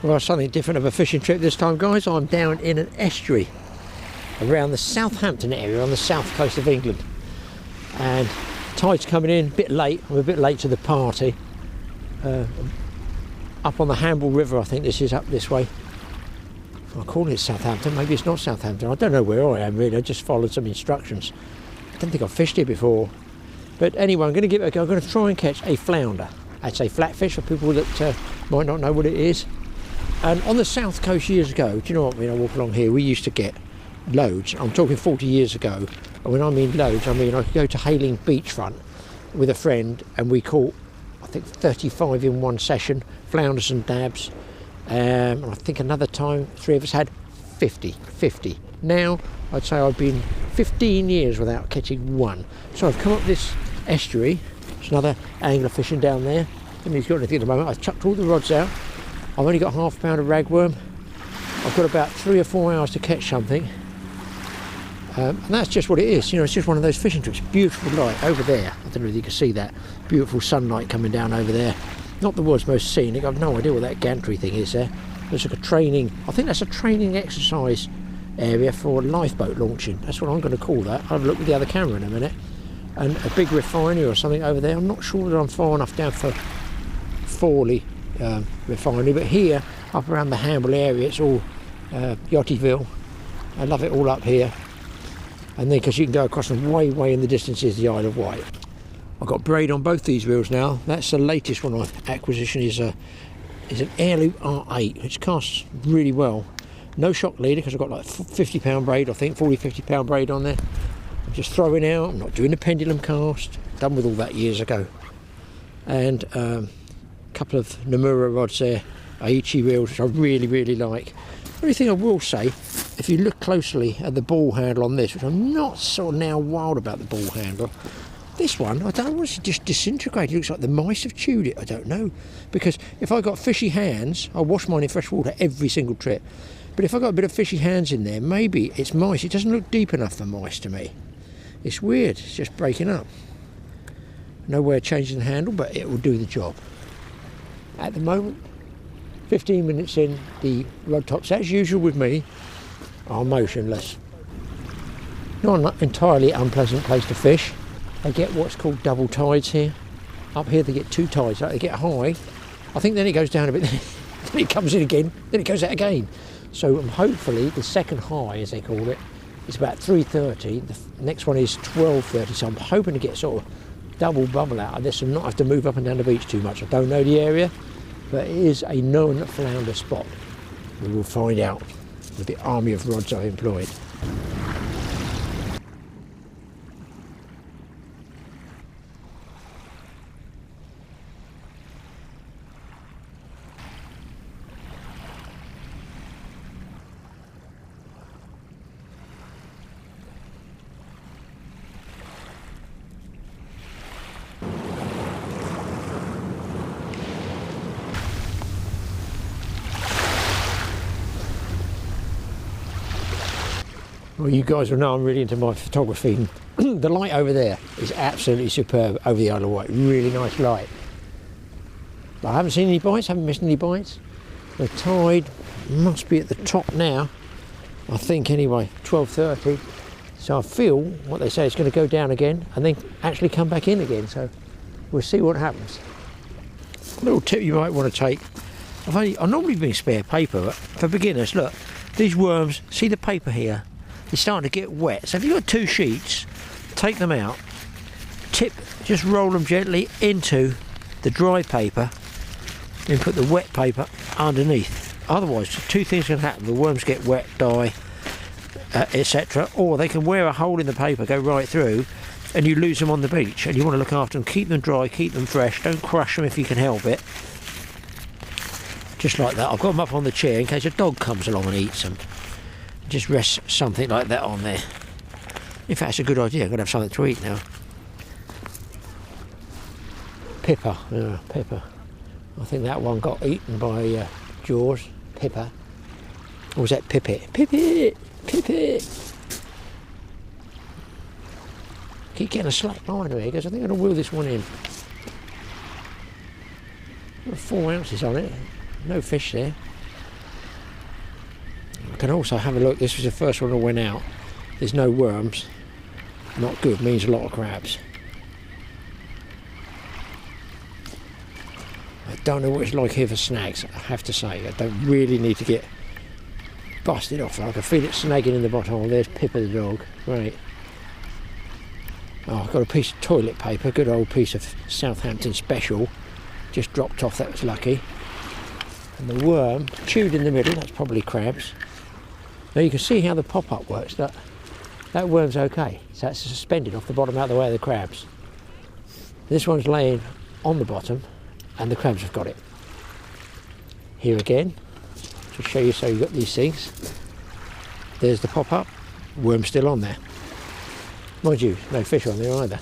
Well, something different of a fishing trip this time, guys. I'm down in an estuary around the Southampton area on the south coast of England, and tide's coming in a bit late. I'm a bit late to the party. Up on the Hamble River, I think this is, up this way. I call it Southampton, maybe it's not Southampton. I don't know where I am really. I just followed some instructions. I don't think I've fished here before. But anyway, I'm going to give it a go. I'm going to try and catch a flounder. I'd say flatfish for people that might not know what it is. And on the south coast years ago, do you know what, when I walk along here, we used to get loads. I'm talking 40 years ago. And when I mean loads, I mean I could go to Hayling beachfront with a friend and we caught, I think, 35 in one session, flounders and dabs. And I think another time, three of us had 50. Now, I'd say I've been 15 years without catching one. So I've come up this estuary. There's another angler fishing down there. I mean, he's got anything at the moment. I've chucked all the rods out. I've only got half a pound of ragworm. I've got about 3 or 4 hours to catch something. And that's just what it is. You know, it's just one of those fishing trips. Beautiful light over there. I don't know if you can see that. Beautiful sunlight coming down over there. Not the world's most scenic. I've no idea what that gantry thing is there. It's like a training, I think that's a training exercise area for lifeboat launching. That's what I'm going to call that. I'll look with the other camera in a minute. And a big refinery or something over there. I'm not sure that I'm far enough down for Fawley refinery, but here up around the Hamble area it's all Yachtyville. I love it all up here. And then because you can go across and way in the distance is the Isle of Wight. I've got braid on both these reels now. That's the latest one I've acquisition is an Airloop R8 which casts really well. No shock leader because I've got like 50 pound braid, I think 40-50 pound braid on there. I'm just throwing out, I'm not doing the pendulum cast, done with all that years ago. And a couple of Nomura rods there, Aichi reels, which I really like. The only thing I will say, if you look closely at the ball handle on this, which I'm not sort of now wild about the ball handle, this one, I don't know, it's just disintegrated. It looks like the mice have chewed it, I don't know. Because if I got fishy hands, I wash mine in fresh water every single trip. But if I got a bit of fishy hands in there, maybe it's mice. It doesn't look deep enough for mice to me. It's weird, it's just breaking up. No way of changing the handle, but it will do the job. At the moment, 15 minutes in, the rod tops, as usual with me, are motionless. Not an entirely unpleasant place to fish. They get what's called double tides here. Up here they get 2 tides. Like they get high, I think then it goes down a bit, then it comes in again, then it goes out again. So hopefully the second high, as they call it, is about 3:30. The next one is 12:30. So I'm hoping to get sort of double bubble out of this and not have to move up and down the beach too much. I don't know the area, but it is a known flounder spot. We will find out with the army of rods I've employed. Well, you guys will know I'm really into my photography. The light over there is absolutely superb over the Isle of Wight. Really nice light. But I haven't seen any bites, haven't missed any bites. The tide must be at the top now, I think anyway, 12:30. So I feel what they say is going to go down again and then actually come back in again. So we'll see what happens. A little tip you might want to take. I've normally been spare paper, but for beginners, look, these worms, see the paper here? It's starting to get wet. So if you've got 2 sheets, take them out, just roll them gently into the dry paper, then put the wet paper underneath. Otherwise, 2 things can happen. The worms get wet, die, etc. Or they can wear a hole in the paper, go right through, and you lose them on the beach. And you want to look after them, keep them dry, keep them fresh. Don't crush them if you can help it. Just like that. I've got them up on the chair in case a dog comes along and eats them. Just rest something like that on there. In fact, it's a good idea. I'm going to have something to eat now. Pipper, yeah, pipper. I think that one got eaten by Jaws. Pipper. Or was that Pipit? Pipit! Pipit! Keep getting a slack line here because I think I'm going to wheel this one in. Got 4 ounces on it. No fish there. can also have a look. This was the first one that went out. There's no worms. Not good, means a lot of crabs. I don't know what it's like here for snags, I have to say. I don't really need to get busted off. I can feel it snagging in the bottom. Oh, there's Pippa the dog. Right. Oh, I've got a piece of toilet paper, good old piece of Southampton special. Just dropped off, that was lucky. And the worm chewed in the middle, that's probably crabs. Now you can see how the pop-up works. That worm's okay. So that's suspended off the bottom out of the way of the crabs. This one's laying on the bottom and the crabs have got it. Here again, to show you so you've got these things. There's the pop-up, worm still on there. Mind you, no fish on there either.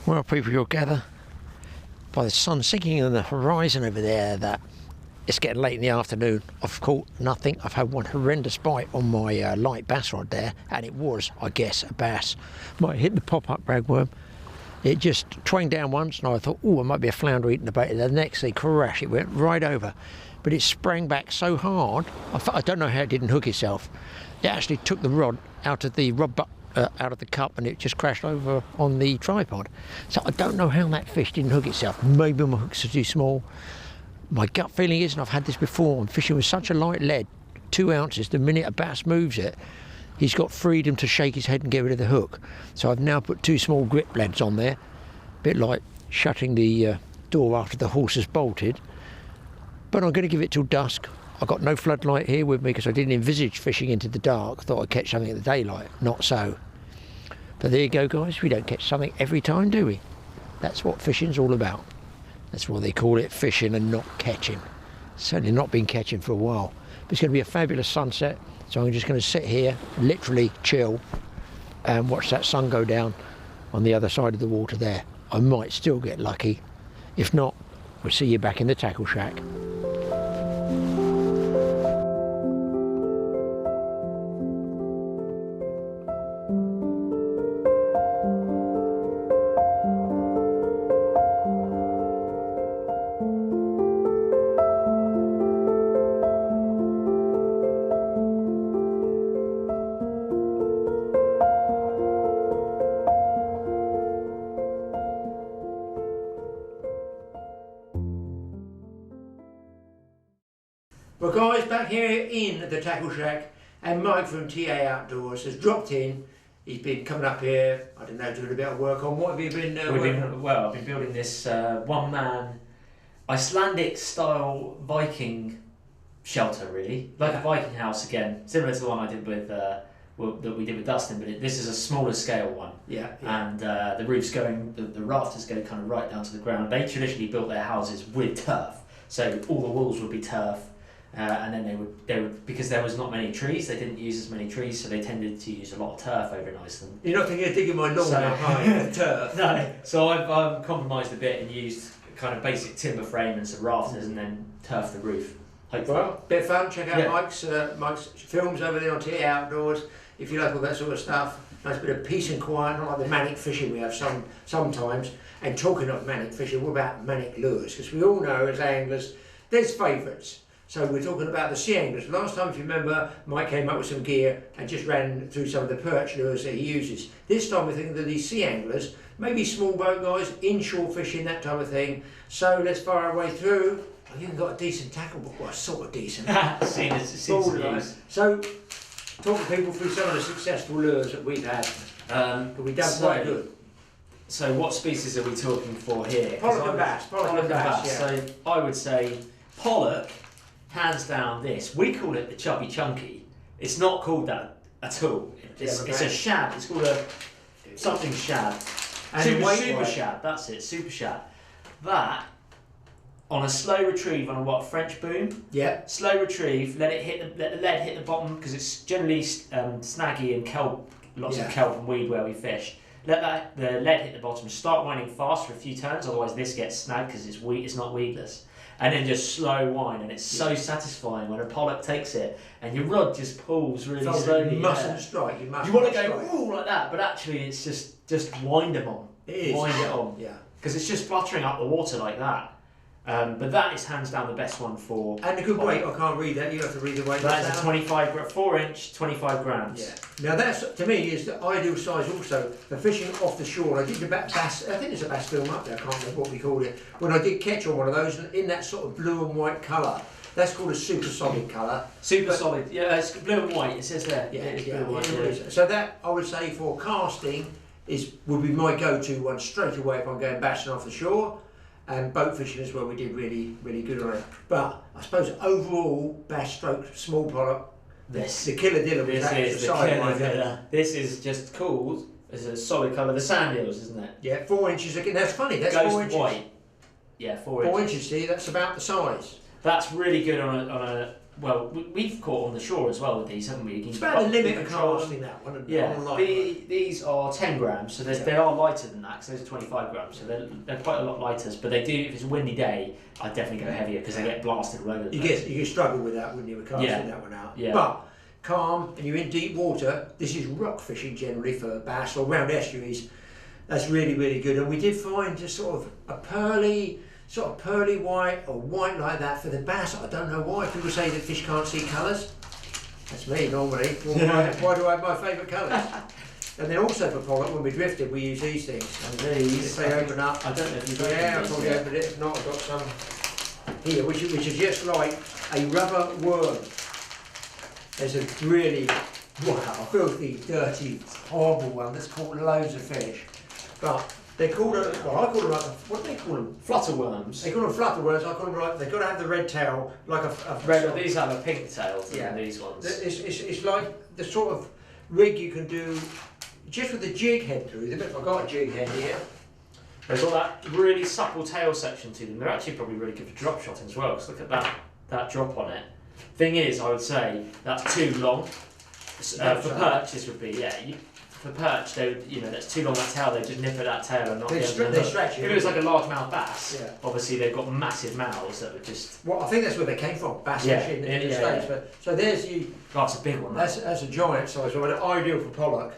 Well, people, you'll gather by the sun sinking on the horizon over there that it's getting late in the afternoon. I've caught nothing. I've had one horrendous bite on my light bass rod there, and it was, I guess, a bass. Might hit the pop-up ragworm. It just twanged down once, and I thought, oh, it might be a flounder eating the bait. The next thing, crash, it went right over. But it sprang back so hard, I don't know how it didn't hook itself. It actually took the rod out of the out of the cup, and it just crashed over on the tripod. So I don't know how that fish didn't hook itself. Maybe my hooks are too small. My gut feeling is, and I've had this before, I'm fishing with such a light lead, 2 ounces, the minute a bass moves it, he's got freedom to shake his head and get rid of the hook. So I've now put 2 small grip leads on there, a bit like shutting the door after the horse has bolted. But I'm going to give it till dusk. I've got no floodlight here with me because I didn't envisage fishing into the dark. I thought I'd catch something in the daylight. Not so. But there you go, guys. We don't catch something every time, do we? That's what fishing's all about. That's why they call it fishing and not catching. Certainly not been catching for a while. But it's going to be a fabulous sunset. So I'm just going to sit here, literally chill, and watch that sun go down on the other side of the water there. I might still get lucky. If not, we'll see you back in the tackle shack. Well, guys, back here in the tackle shack, and Mike from TA Outdoors has dropped in. He's been coming up here, I don't know, doing a bit of work on. What have you been working? Well, I've been building this one-man Icelandic style Viking shelter really, like a Viking house again, similar to the one I did with that we did with Dustin, but this is a smaller scale one. Yeah. And the roof's going, the rafters go kind of right down to the ground. They traditionally built their houses with turf, so all the walls would be turf, and then they would because there was not many trees, they didn't use as many trees, so they tended to use a lot of turf over in Iceland. You're not thinking of digging my lawn up high with turf? No. So I've compromised a bit and used kind of basic timber frame and some rafters, and then turf the roof. Hopefully. Well, bit of fun. Check out Mike's films over there on TT Outdoors. If you like all that sort of stuff, nice bit of peace and quiet, not like the manic fishing we have sometimes. And talking of manic fishing, what about manic lures? Because we all know as anglers, there's favourites. So we're talking about the sea anglers. Last time, if you remember, Mike came up with some gear and just ran through some of the perch lures that he uses. This time we're thinking that these sea anglers, maybe small boat guys, inshore fishing, that type of thing. So let's fire our way through. I've even got a decent tackle book, well, sort of decent. So, talk to people through some of the successful lures that we've had. But we've done quite good. So what species are we talking for here? Pollock and bass. Pollock and bass, yeah. So I would say pollock, hands down this. We call it the chubby chunky. It's not called that at all. It's a shad. It's called a something shad. Super shad, that's it, super shad. That, on a slow retrieve on a French boom. Yeah. Slow retrieve, let the lead hit the bottom, because it's generally snaggy and kelp, lots of kelp and weed where we fish. Let the lead hit the bottom, start winding fast for a few turns, otherwise this gets snagged because it's not weedless. And then just slow wind, and it's so satisfying when a pollock takes it and your rod just pulls really slowly. You mustn't strike. You want to go ooh like that, but actually it's just wind them on. It is. Wind it on. Yeah. Because it's just fluttering up the water like that. But that is hands down the best one for. And a good weight. I can't read that. You have to read the weight. That is a 4-inch, 25 grams. Yeah. Now that's to me is the ideal size also for fishing off the shore. I did the bass. I think there's a bass film up there. I can't remember what we called it. When I did catch on one of those in that sort of blue and white colour. That's called a super solid colour. Solid. Yeah, it's blue and white. It says there. Yeah, it's blue and white. So that I would say for casting would be my go-to one straight away if I'm going bassing off the shore. And boat fishing as well, we did really, really good on it. But I suppose overall, bass stroke, small pollock, the killer diller was that is the killer diller. This is just called, it's a solid colour, the sand eels, isn't it? Yeah, 4 inches again, that's funny, that's Ghost 4 inches. White. Yeah, 4 inches. 4 inches, see, that's about the size. That's really good on a well, we've caught on the shore as well with these, haven't we? It's about the limit of casting that one. Yeah, these are 10 grams, so they are lighter than that, because those are 25 grams, so they're quite a lot lighter. But they do, if it's a windy day, I'd definitely go heavier because they get blasted all over the place. You struggle with that, wouldn't you, with casting that one out? Yeah. But calm, and you're in deep water, this is rock fishing generally for bass, or round estuaries. That's really, really good. And we did find just sort of a pearly white or white like that for the bass. I don't know why. People say that fish can't see colours. That's me normally. Well, why do I have my favourite colours? And then also for pollock, when we drifted, we use these things. And these, if they open up. I don't know if you've got I've probably opened it. If not, I've got some here, which is just like a rubber worm. There's a really, filthy, dirty, horrible one that's caught loads of fish. But they call them, I call them like, what do they call them? Flutterworms. They call them flutterworms, I call them like, they've got to have the red tail, like a red, these have a pink tail, these ones. It's like the sort of rig you can do just with the jig head through them. I've got a jig head here. They've got that really supple tail section to them. They're actually probably really good for drop shotting as well, because look at that drop on it. Thing is, I would say, that's too long. For perch, this would be, for perch, they would, that's too long that tail, they just nip at that tail and not they stretch it. If it was like a largemouth bass, obviously they've got massive mouths that would just... Well, I think that's where they came from, bass fishing in the States. But, so there's you... That's a big one. That's a giant size one, ideal for pollock.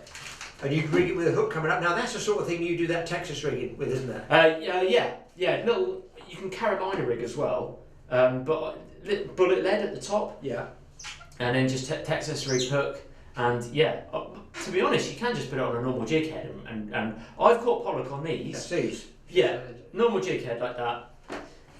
And you can rig it with a hook coming up. Now that's the sort of thing you do that Texas rigging with, isn't it? Little, you can Carolina rig as well, but bullet lead at the top. Yeah. And then just Texas rig hook. And to be honest, you can just put it on a normal jig head, and I've caught pollock on these. That's these. Yeah, normal jig head like that.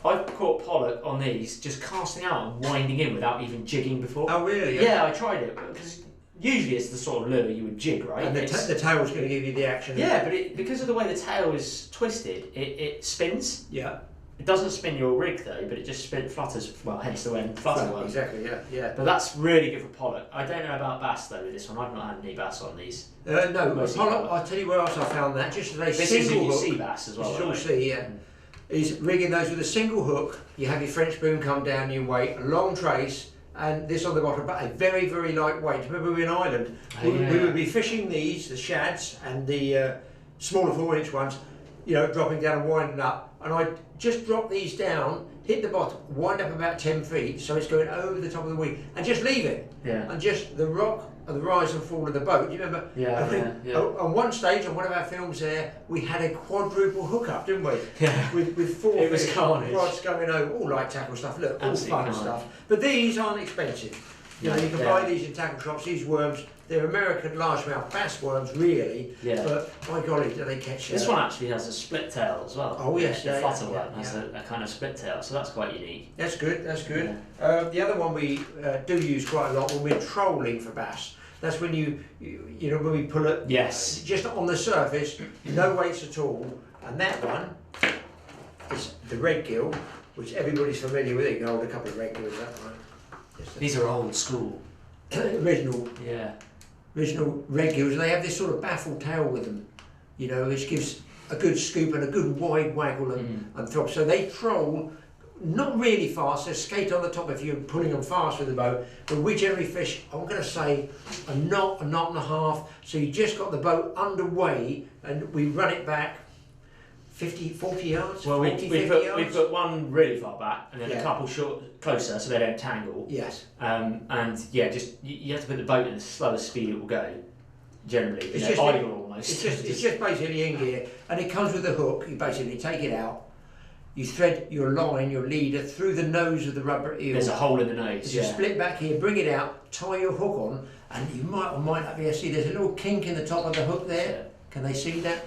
I've caught pollock on these just casting out and winding in without even jigging before. Oh really? Yeah, I tried it because usually it's the sort of lure you would jig, right? And the tail's going to give you the action. Yeah, but because of the way the tail is twisted, it spins. Yeah. It doesn't spin your rig though, but it just flutters. Well, hence the way flutter works. Exactly. Yeah. But that's really good for pollock. I don't know about bass though with this one. I've not had any bass on these. No, pollock. I'll tell you where else I found that. Just as a This single is hook. sea bass as well. This is all sea, yeah. Is rigging those with a single hook. You have your French boom come down your weight, a long trace, and this on the bottom, but a very, very light weight. Remember, we were in Ireland. We would be fishing these, the shads and the smaller 4-inch ones, you know, dropping down and winding up. And I'd just drop these down, hit the bottom, wind up about 10 feet, so it's going over the top of the weed, and just leave it. Yeah. And just the rock and the rise and fall of the boat. Do you remember? Yeah. On one stage, on one of our films there, we had a quadruple hookup, didn't we? Yeah. With 4 It was fish, carnage. rods going over, all light tackle stuff. Look, all Absolute fun carnage. stuff. But these aren't expensive. You know, you can buy these in tackle shops. These worms, they're American largemouth bass worms, really. Yeah. But my golly, do they catch? This one actually has a split tail as well. Oh yes, the flutter yeah, one has a kind of split tail, so that's quite unique. That's good. That's good. The other one we do use quite a lot when we're trolling for bass. That's when you know when we pull it. Yes. Just on the surface, no weights at all, and that one is the red gill, which everybody's familiar with. You can hold a couple of red gills up, right? These are old school. original Yeah. red gills. They have this sort of baffled tail with them, you know, which gives a good scoop and a good wide waggle and throb. So they troll. Not really fast, they skate on the top if you're pulling them fast with the boat, but we generally fish, I'm going to say, a knot and a half, so you just got the boat underway and we run it back 40 yards, Well, 50 we yards. put one really far back and then Yeah. a couple closer so they don't tangle. Yes. And yeah, just you have to put the boat at the slowest speed it will go. Generally, It's you know, just idle almost. It's just basically in gear, and it comes with a hook. You basically take it out, you thread your line, your leader, through the nose of the rubber eel. There's a hole in the nose. You split back here, bring it out, tie your hook on, and you might or might not be able to see, there's a little kink in the top of the hook there. Can they see that?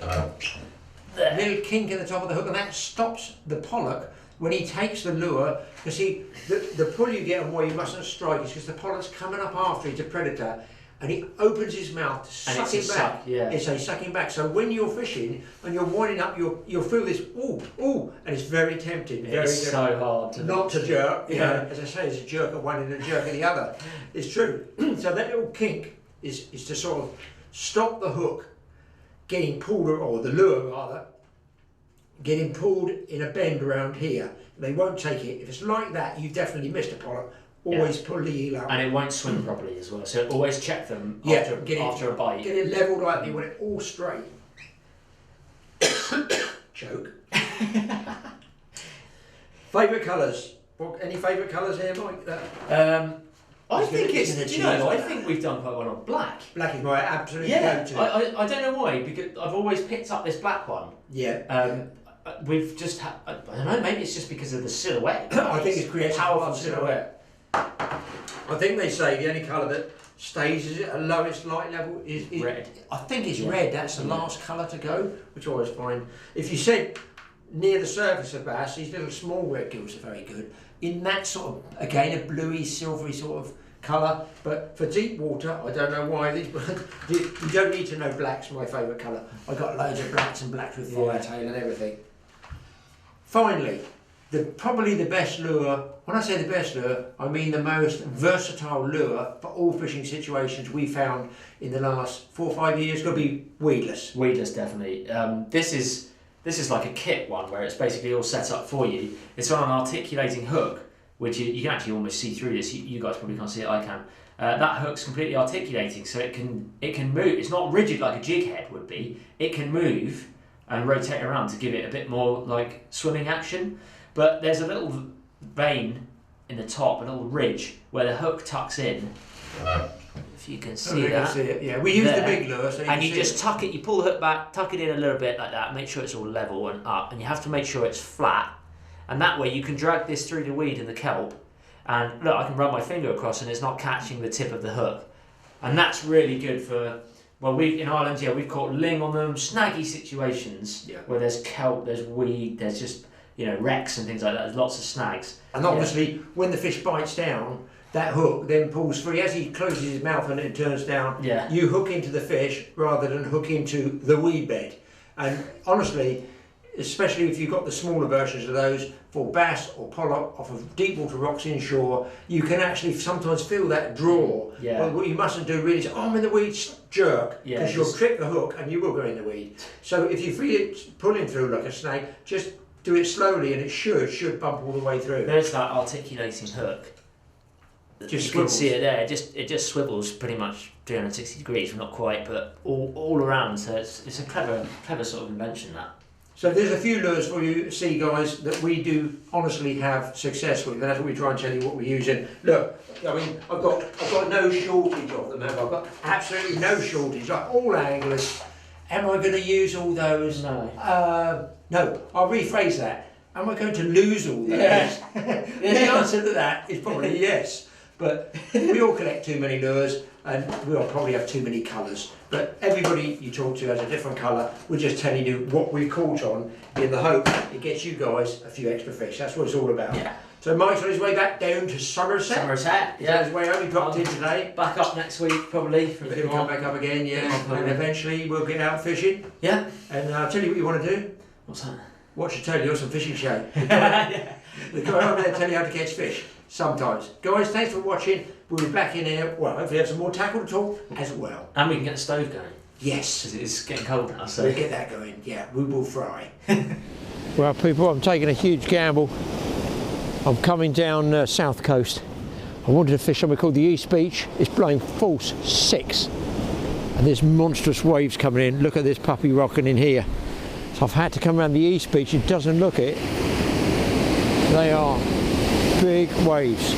There. Little kink in the top of the hook, and that stops the pollock when he takes the lure. You see, the pull you get and why you mustn't strike is because the pollock's coming up after, he's a predator, and he opens his mouth to And suck it's it a back. suck, yeah. It's a sucking back. So when you're fishing and you're winding up, you'll feel this ooh, and it's very tempting. Very It's so hard to not to jerk. You Yeah. know, as I say, it's a jerk at one and a jerk at the other. It's true. So that little kink is to sort of stop the hook getting pulled, or the lure rather, getting pulled in a bend around here. They won't take it. If it's like that, you've definitely missed a pollock. Always pull the eel out. And it won't swim properly as well, so always check them after a bite. Get it level like you want it all straight. Joke. Favourite colours? Any favourite colours here, Mike? I think Isn't it it's, you know, cheese? I think we've done quite well on black. Black is my absolute Yeah, go-to. I don't know why, because I've always picked up this black one. Yeah. We've just had, I don't know, maybe it's just because of the silhouette. I think it's creates a powerful powerful silhouette. I think they say the only colour that stays is at lowest light level is Red. I think it's red. That's the last colour to go, which I always find. If you said near the surface of bass, these little small red gills are very good. In that sort of, again, a bluey, silvery sort of colour. But for deep water, I don't know why these. You don't need to know black's my favourite colour. I got loads of blacks and blacks with firetail and everything. Finally, probably the best lure. When I say the best lure, I mean the most versatile lure for all fishing situations we found in the last 4 or 5 years. Got to be weedless. Weedless, definitely. This is like a kit one where it's basically all set up for you. It's on an articulating hook, which you can actually almost see through this. You guys probably can't see it, I can. That hook's completely articulating, so it can move. It's not rigid like a jig head would be. It can move and rotate around to give it a bit more like swimming action. But there's a little vein in the top, a little ridge where the hook tucks in. If you can see that. See it. Yeah, we use the big lure, so and you just tuck it. You pull the hook back, tuck it in a little bit like that. Make sure it's all level and up, and you have to make sure it's flat. And that way you can drag this through the weed and the kelp. And look, I can run my finger across, and it's not catching the tip of the hook. And that's really good for. Well, in Ireland, we've caught ling on them, snaggy situations where there's kelp, there's weed, there's just wrecks and things like that. There's lots of snags. And obviously, when the fish bites down, that hook then pulls free. As he closes his mouth and it turns down, you hook into the fish rather than hook into the weed bed. And honestly, especially if you've got the smaller versions of those for bass or pollock off of deep water rocks inshore, you can actually sometimes feel that draw. Yeah. But what you mustn't do really is, oh, I'm in the weeds, jerk, because you'll trip the hook and you will go in the weed. So if you feel it pulling through like a snake, just do it slowly and it should bump all the way through. There's that articulating hook. Just you can see it there. It just swivels pretty much 360 degrees, well, not quite, but all around. So it's a clever sort of invention, that. So there's a few lures for you, see guys, that we do honestly have success with, and that's what we try and tell you what we're using. Look, I mean, I've got no shortage of them, have I? I've got absolutely no shortage, like all anglers. Am I going to use all those? No. No, I'll rephrase that. Am I going to lose all those? Yeah. The answer to that is probably yes. But we all collect too many lures and we all probably have too many colours. But everybody you talk to has a different colour. We're just telling you what we've caught on in the hope it gets you guys a few extra fish. That's what it's all about. Yeah. So Mike's on his way back down to Somerset. Somerset, He's on his way home, he dropped in today. Back up next week, probably, for a bit He'll more. come back up again, yeah. And eventually we'll get out fishing. Yeah. And I'll tell you what you want to do. What's that? Watch the telly or some fishing show. Yeah. The guy over there tell you how to catch fish. Sometimes. Guys, thanks for watching. We'll be back in here. Well, hopefully have some more tackle to talk as well. And we can get the stove going. Yes. Because it's getting cold now, so. We'll get that going. Yeah, we will fry. Well, people, I'm taking a huge gamble. I'm coming down south coast. I wanted to fish somewhere called the East Beach. It's blowing force 6. And there's monstrous waves coming in. Look at this puppy rocking in here. So I've had to come around the East Beach. It doesn't look it. They are big waves.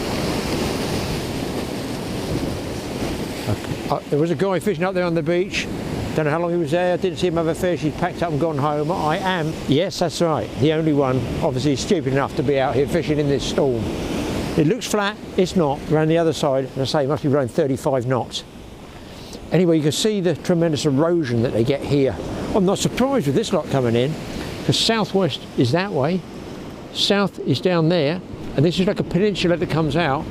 There was a guy fishing up there on the beach. Don't know how long he was there. Didn't see him have a fish. He's packed up and gone home. I am, yes, that's right, the only one obviously stupid enough to be out here fishing in this storm. It looks flat. It's not. Around the other side, as I say, it must be running 35 knots. Anyway, you can see the tremendous erosion that they get here. I'm not surprised with this lot coming in, because southwest is that way, south is down there, and this is like a peninsula that comes out,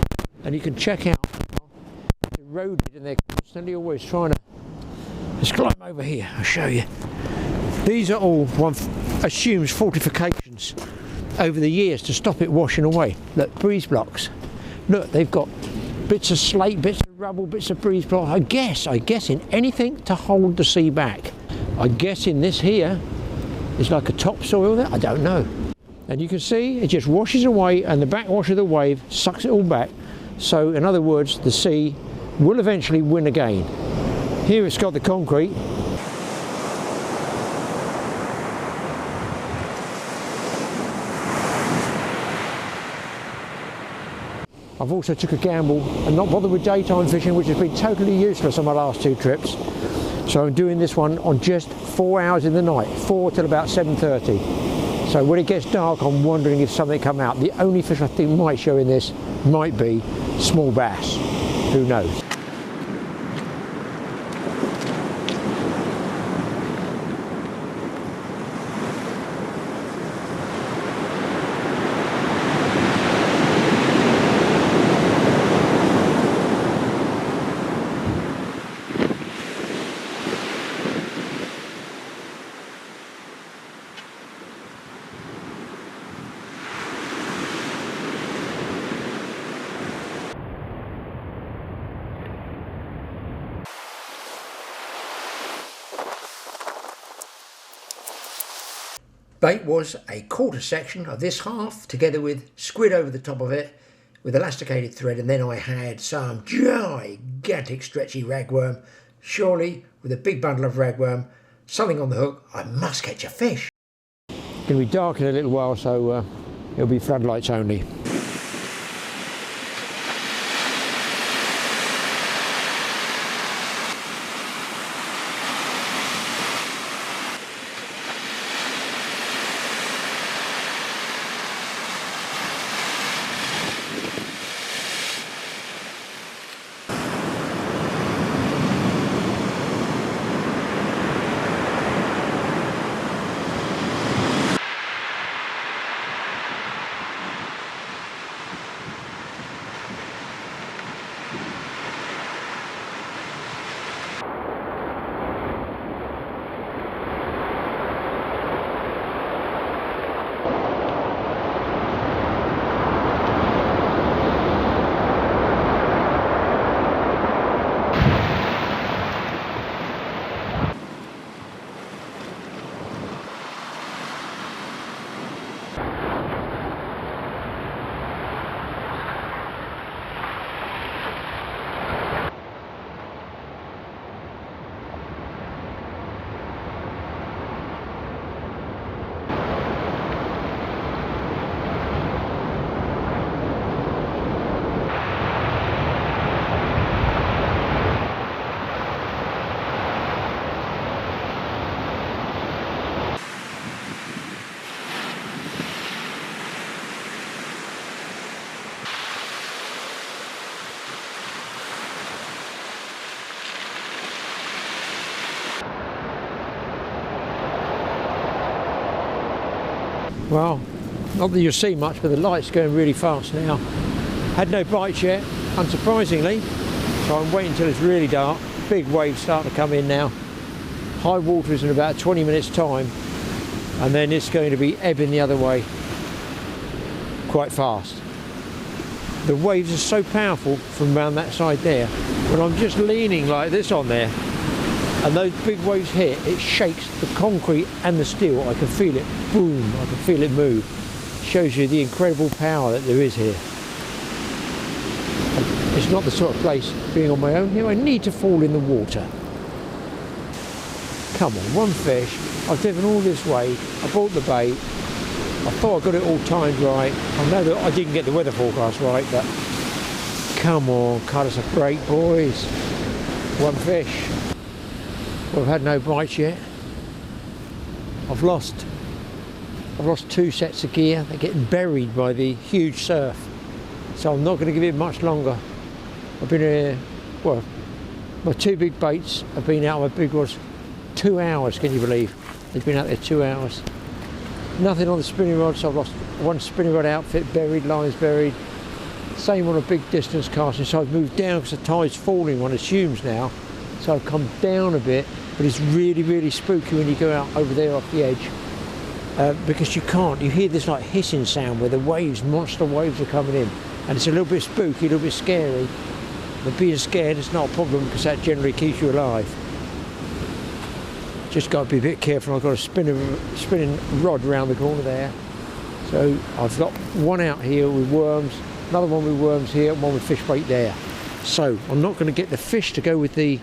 and you can check out it's eroded, and they're constantly always trying to. Let's climb over here, I'll show you. These are all, one assumes, fortifications over the years to stop it washing away. Look, breeze blocks. Look, they've got bits of slate, bits of rubble, bits of breeze block. I guess in anything to hold the sea back. I guess in this here is like a topsoil there, I don't know. And you can see it just washes away, and the backwash of the wave sucks it all back. So in other words, the sea will eventually win again. Here it's got the concrete. I've also took a gamble and not bothered with daytime fishing, which has been totally useless on my last 2 trips. So I'm doing this one on just 4 hours in the night, 4 till about 7:30. So when it gets dark, I'm wondering if something come out. The only fish I think might show in this might be small bass. Who knows? Bait was a quarter section of this half, together with squid over the top of it, with elasticated thread, and then I had some gigantic stretchy ragworm. Surely, with a big bundle of ragworm, something on the hook, I must catch a fish. It's going to be dark in a little while, so it'll be floodlights only. Well, not that you'll see much, but the light's going really fast now. Had no bites yet, unsurprisingly, so I'm waiting until it's really dark. Big waves starting to come in now. High water is in about 20 minutes time, and then it's going to be ebbing the other way quite fast. The waves are so powerful from around that side there, when I'm just leaning like this on there, and those big waves hit, it shakes the concrete and the steel. I can feel it, boom, I can feel it move. Shows you the incredible power that there is here. It's not the sort of place, being on my own here, I need to fall in the water. Come on, one fish, I've driven all this way, I bought the bait, I thought I got it all timed right. I know that I didn't get the weather forecast right, but come on, cut us a break, boys. One fish. Well, I've had no bites yet. I've lost 2 sets of gear. They're getting buried by the huge surf. So I'm not going to give it much longer. I've been here, well, my 2 big baits have been out on my big rods 2 hours, can you believe? They've been out there 2 hours. Nothing on the spinning rod, so I've lost 1 spinning rod outfit buried, lines buried. Same on a big distance casting, so I've moved down because the tide's falling, one assumes now. So I've come down a bit, but it's really, really spooky when you go out over there off the edge. Because you hear this like hissing sound where the waves, monster waves are coming in. And it's a little bit spooky, a little bit scary. But being scared is not a problem because that generally keeps you alive. Just got to be a bit careful. I've got a spinning rod around the corner there. So I've got one out here with worms, another one with worms here, and one with fish bait there. So I'm not going to get the fish to go with the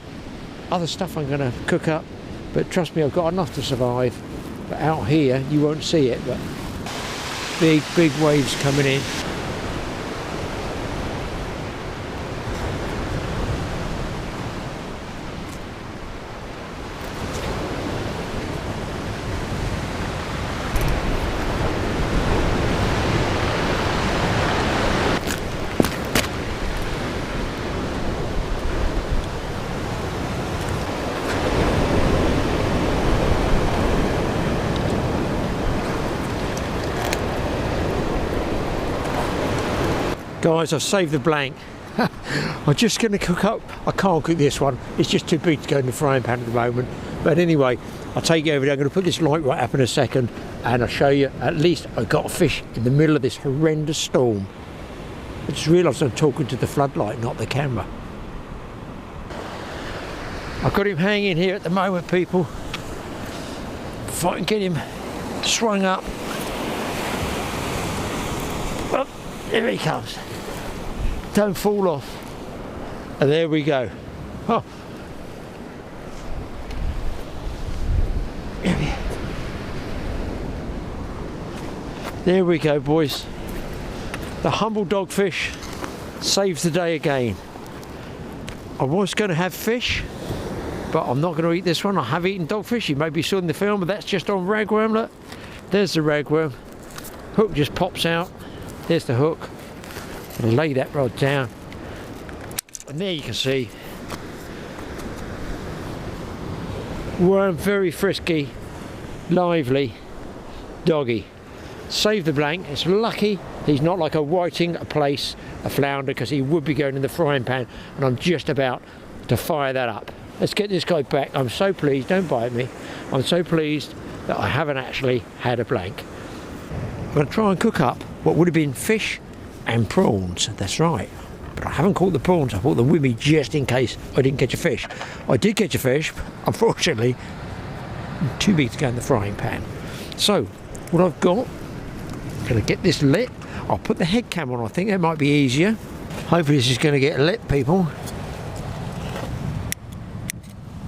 other stuff I'm going to cook up, but trust me, I've got enough to survive. But out here you won't see it, but big waves coming in. Guys, I've saved the blank. I'm just going to cook up. I can't cook this one. It's just too big to go in the frying pan at the moment. But anyway, I'll take you over there. I'm going to put this light right up in a second and I'll show you. At least I got a fish in the middle of this horrendous storm. I just realised I'm talking to the floodlight, not the camera. I've got him hanging here at the moment, people. If I can get him swung up. Well, here he comes. Don't fall off. And there we go. Oh. There we go, boys. The humble dogfish saves the day again. I was going to have fish, but I'm not going to eat this one. I have eaten dogfish. You maybe saw in the film, but that's just on ragworm. Look, there's the ragworm. Hook just pops out. There's the hook. And lay that rod down. And there you can see. Worm, very frisky, lively, doggy. Save the blank. It's lucky he's not like a whiting, a plaice, a flounder, because he would be going in the frying pan, and I'm just about to fire that up. Let's get this guy back. I'm so pleased, don't bite me. I'm so pleased that I haven't actually had a blank. I'm going to try and cook up what would have been fish and prawns, that's right. But I haven't caught the prawns, I brought them with me just in case I didn't catch a fish. I did catch a fish, unfortunately, too big to go in the frying pan. So, what I've got, I'm going to get this lit. I'll put the head cam on, I think that might be easier. Hopefully this is going to get lit, people.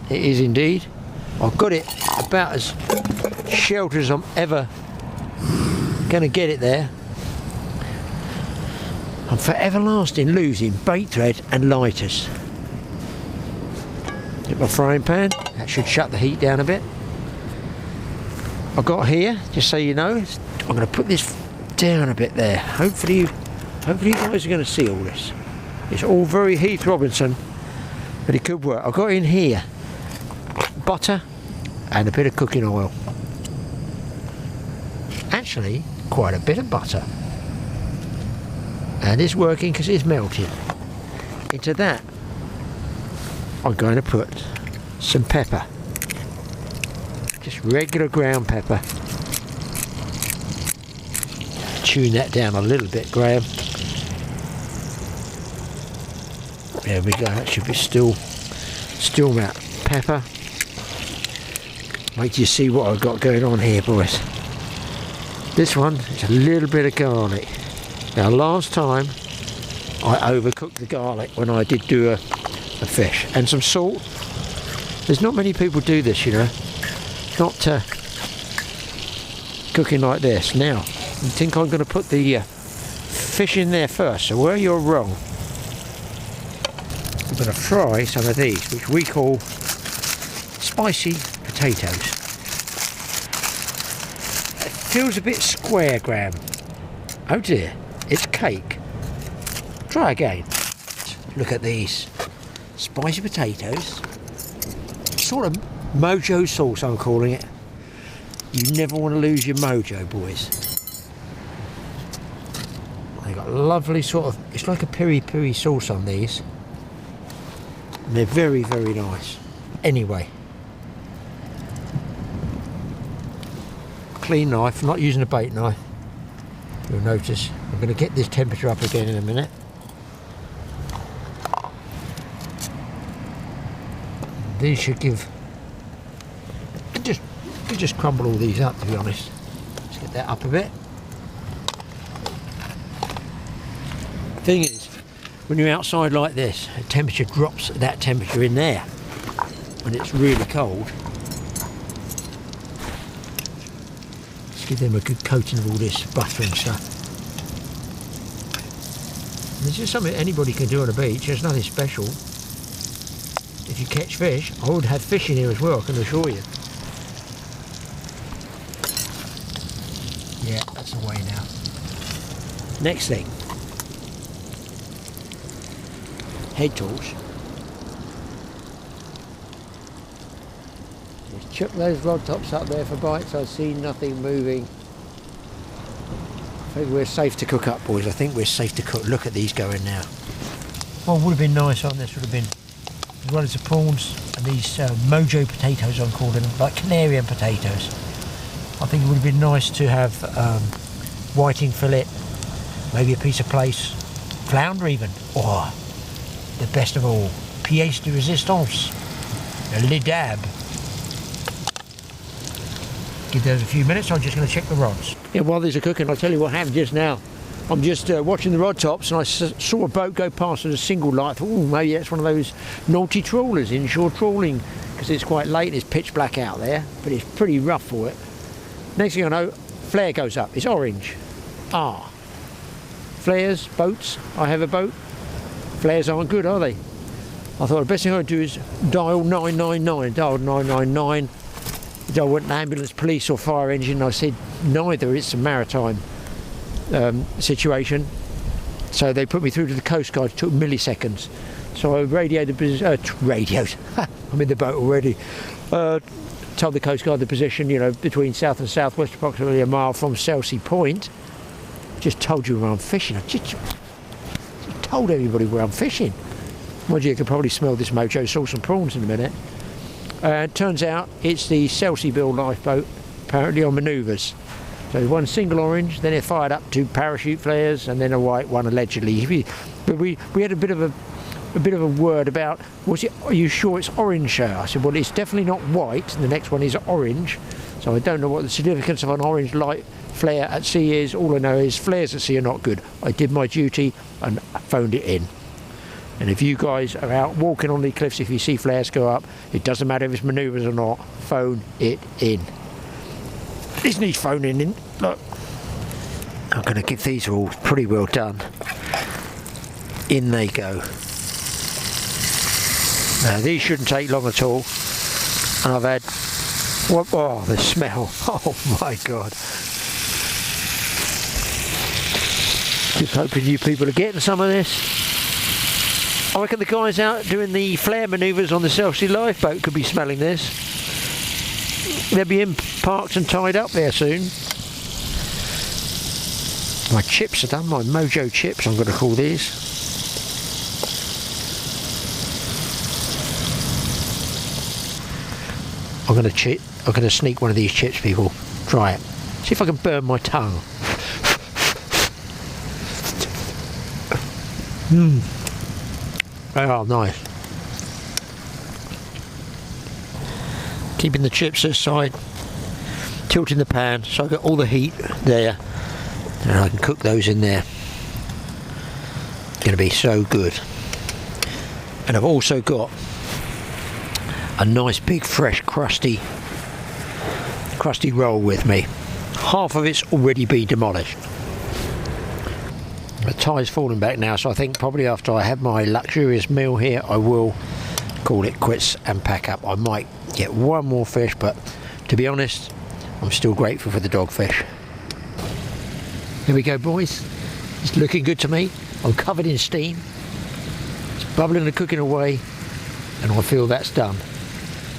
It is indeed. I've got it about as sheltered as I'm ever going to get it there. I'm for everlasting losing bait thread and lighters. Get my frying pan. That should shut the heat down a bit. I've got here, just so you know, I'm going to put this down a bit there. Hopefully you guys are going to see all this. It's all very Heath Robinson, but it could work. I've got in here butter and a bit of cooking oil. actually quite a bit of butter. And it's working because it's melted. Into that, I'm going to put some pepper. Just regular ground pepper. Tune that down a little bit, Graeme. There we go, that should be still that pepper. Wait till you see what I've got going on here, boys. This one is a little bit of garlic. Now last time I overcooked the garlic when I did do a fish. And some salt. There's not many people do this, you know. Not cooking like this. Now, you think I'm going to put the fish in there first, so where you're wrong. I'm going to fry some of these, which we call spicy potatoes. It feels a bit square, Graeme. Oh dear, it's cake. Try again. Look at these spicy potatoes. Sort of mojo sauce, I'm calling it. You never want to lose your mojo, boys. They got lovely sort of, it's like a piri-piri sauce on these. And they're very, very nice. Anyway. Clean knife, I'm not using a bait knife. You'll notice. I'm going to get this temperature up again in a minute. These should give, you just crumble all these up, to be honest. Let's get that up a bit. Thing is, when you're outside like this, the temperature drops at that temperature in there when it's really cold. Let's give them a good coating of all this butter and stuff. And this is something anybody can do on a beach. There's nothing special. If you catch fish, I would have fish in here as well, I can assure you. Yeah, that's away now. Next thing. Head tools. Just chuck those rod tops up there for bites. I see nothing moving. I think we're safe to cook up, boys. I think we're safe to cook. Look at these going now. What would have been nice on this would have been, as well as the prawns and these mojo potatoes, I'm calling them, like Canarian potatoes. I think it would have been nice to have whiting fillet, maybe a piece of plaice, flounder even, or the best of all, pièce de résistance, le dab. Give those a few minutes. I'm just going to check the rods. Yeah, while these are cooking, I'll tell you what happened just now. I'm just watching the rod tops, and I saw a boat go past with a single light. Oh, maybe that's one of those naughty trawlers, inshore trawling, because it's quite late. It's pitch black out there, but it's pretty rough for it. Next thing I know, flare goes up. It's orange. Ah, flares, boats. I have a boat. Flares aren't good, are they? I thought the best thing I'd do is dial 999. Dialed 999. I want an ambulance, police, or fire engine. I said neither. It's a maritime situation, so they put me through to the Coast Guard. It took milliseconds, so I radioed I'm in the boat already. Told the Coast Guard the position, you know, between south and southwest, approximately a mile from Selsey Point. Just told you where I'm fishing. I just told everybody where I'm fishing. Mind you, you can probably smell this mojo sauce and prawns in a minute. Turns out it's the Selsey Bill lifeboat, apparently on manoeuvres. So one single orange, then it fired up 2 parachute flares, and then a white one allegedly. But we had a bit of a word about, are you sure it's orange, sir? I said, well, it's definitely not white, and the next one is orange. So I don't know what the significance of an orange light flare at sea is. All I know is flares at sea are not good. I did my duty and phoned it in. And if you guys are out walking on the cliffs, if you see flares go up, it doesn't matter if it's manoeuvres or not, phone it in. This needs phoning in. Look, I'm going to give these all pretty well done. In they go. Now these shouldn't take long at all. And I've had, oh, the smell. Oh my God. Just hoping you people are getting some of this. I reckon the guys out doing the flare manoeuvres on the Selsey lifeboat could be smelling this. They'll be in parked and tied up there soon. My chips are done, my Mojo chips I'm going to call these. I'm going to sneak one of these chips, people. Try it. See if I can burn my tongue. Oh, nice. Keeping the chips aside, tilting the pan so I get all the heat there, and I can cook those in there. It's going to be so good. And I've also got a nice big fresh crusty roll with me. Half of it's already been demolished. The tie's falling back now, so I think probably after I have my luxurious meal here I will call it quits and pack up. I might get one more fish, but to be honest I'm still grateful for the dogfish. Here we go, boys. It's looking good to me. I'm covered in steam. It's bubbling and cooking away, and I feel that's done.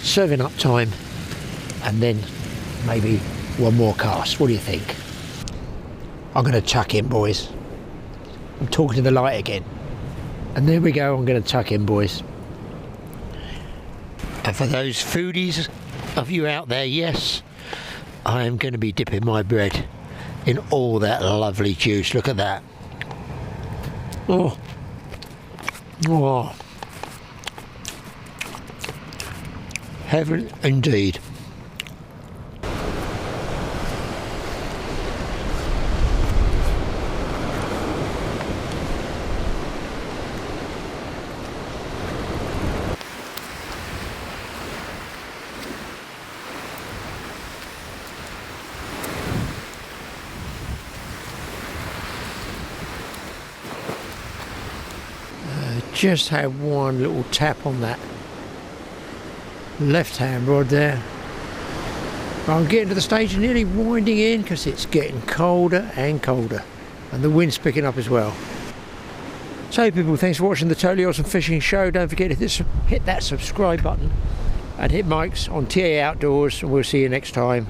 Serving up time, and then maybe one more cast. What do you think? I'm going to tuck in, boys. I'm talking to the light again. And there we go, I'm going to tuck in, boys. And for those foodies of you out there, yes, I am going to be dipping my bread in all that lovely juice. Look at that. Oh. Oh. Heaven indeed. Just had one little tap on that left hand rod there. I'm getting to the stage of nearly winding in because it's getting colder and colder, and the wind's picking up as well. So people, thanks for watching the Totally Awesome Fishing Show. Don't forget to hit that subscribe button and hit Mike's on TA Outdoors, and we'll see you next time.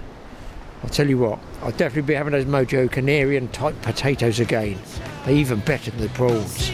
I'll tell you what, I'll definitely be having those Mojo Canarian type potatoes again. They're even better than the prawns.